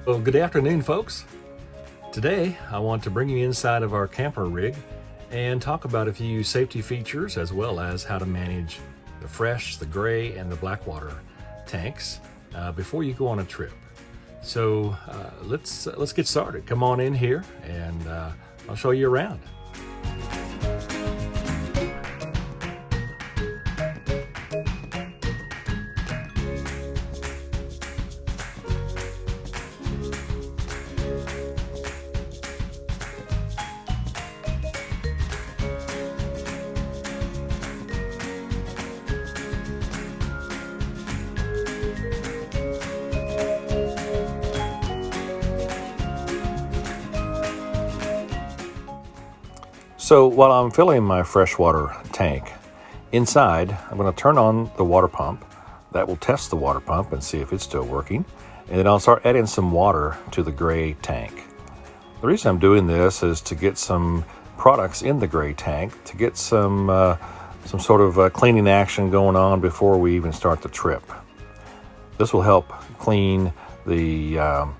Well, good afternoon, folks. Today, I want to bring you inside of our camper rig and talk about a few safety features as well as how to manage the fresh, the gray, and the black water tanks before you go on a trip. So let's get started. Come on in here and I'll show you around. So while I'm filling my freshwater tank, inside I'm going to turn on the water pump. That will test the water pump and see if it's still working. And then I'll start adding some water to the gray tank. The reason I'm doing this is to get some products in the gray tank, to get some sort of cleaning action going on before we even start the trip. This will help clean the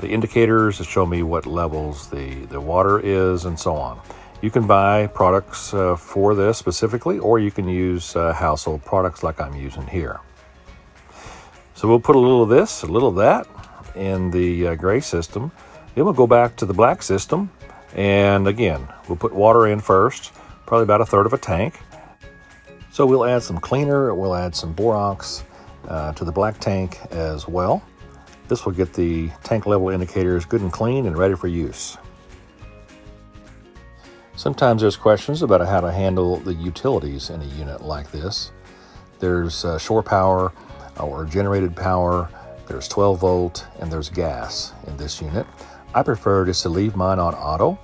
indicators to show me what levels the water is and so on. You can buy products for this specifically, or you can use household products like I'm using here. So we'll put a little of this, a little of that in the gray system. Then we'll go back to the black system. And again, we'll put water in first, probably about 1/3 of a tank. So we'll add some cleaner, we'll add some borax to the black tank as well. This will get the tank level indicators good and clean and ready for use. Sometimes there's questions about how to handle the utilities in a unit like this. There's shore power or generated power, there's 12 volt, and there's gas in this unit. I prefer just to leave mine on auto,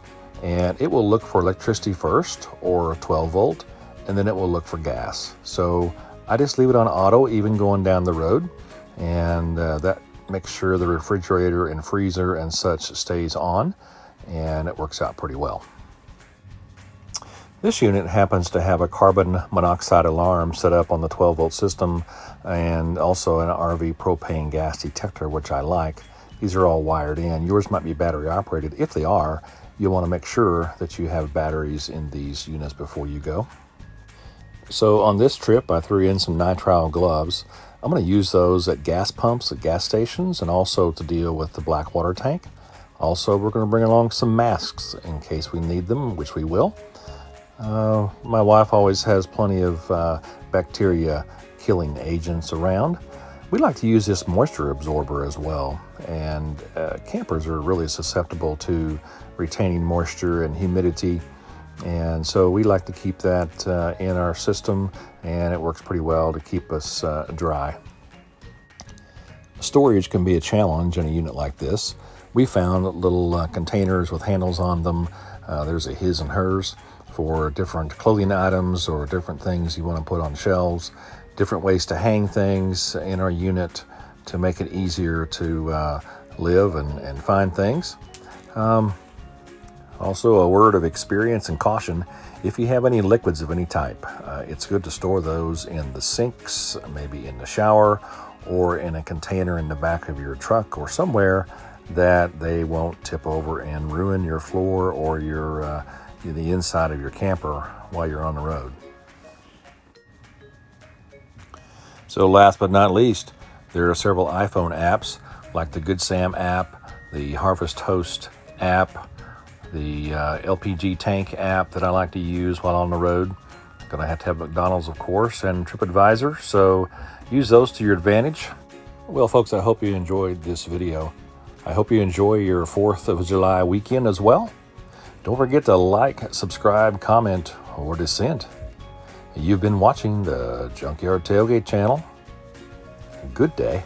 and it will look for electricity first, or 12 volt, and then it will look for gas. So I just leave it on auto even going down the road, and that makes sure the refrigerator and freezer and such stays on, and it works out pretty well. This unit happens to have a carbon monoxide alarm set up on the 12 volt system and also an RV propane gas detector, which I like. These are all wired in. Yours might be battery operated. If they are, you'll want to make sure that you have batteries in these units before you go. So on this trip, I threw in some nitrile gloves. I'm going to use those at gas pumps, at gas stations, and also to deal with the black water tank. Also, we're going to bring along some masks in case we need them, which we will. My wife always has plenty of bacteria killing agents around. We like to use this moisture absorber as well, and campers are really susceptible to retaining moisture and humidity, and so we like to keep that in our system, and it works pretty well to keep us dry. Storage can be a challenge in a unit like this. We found little containers with handles on them. There's a his and hers for different clothing items or different things you want to put on shelves, different ways to hang things in our unit to make it easier to live and find things. Also, a word of experience and caution: if you have any liquids of any type, it's good to store those in the sinks, maybe in the shower, or in a container in the back of your truck or somewhere that they won't tip over and ruin your floor or the inside of your camper while you're on the road. So last but not least, there are several iPhone apps like the Good Sam app, the Harvest Host app, the LPG Tank app that I like to use while on the road. Gonna have to have McDonald's, of course, and TripAdvisor, so use those to your advantage. Well, folks, I hope you enjoyed this video. I hope you enjoy your 4th of July weekend as well. Don't forget to like, subscribe, comment, or dissent. You've been watching the Junkyard Tailgate channel. Good day.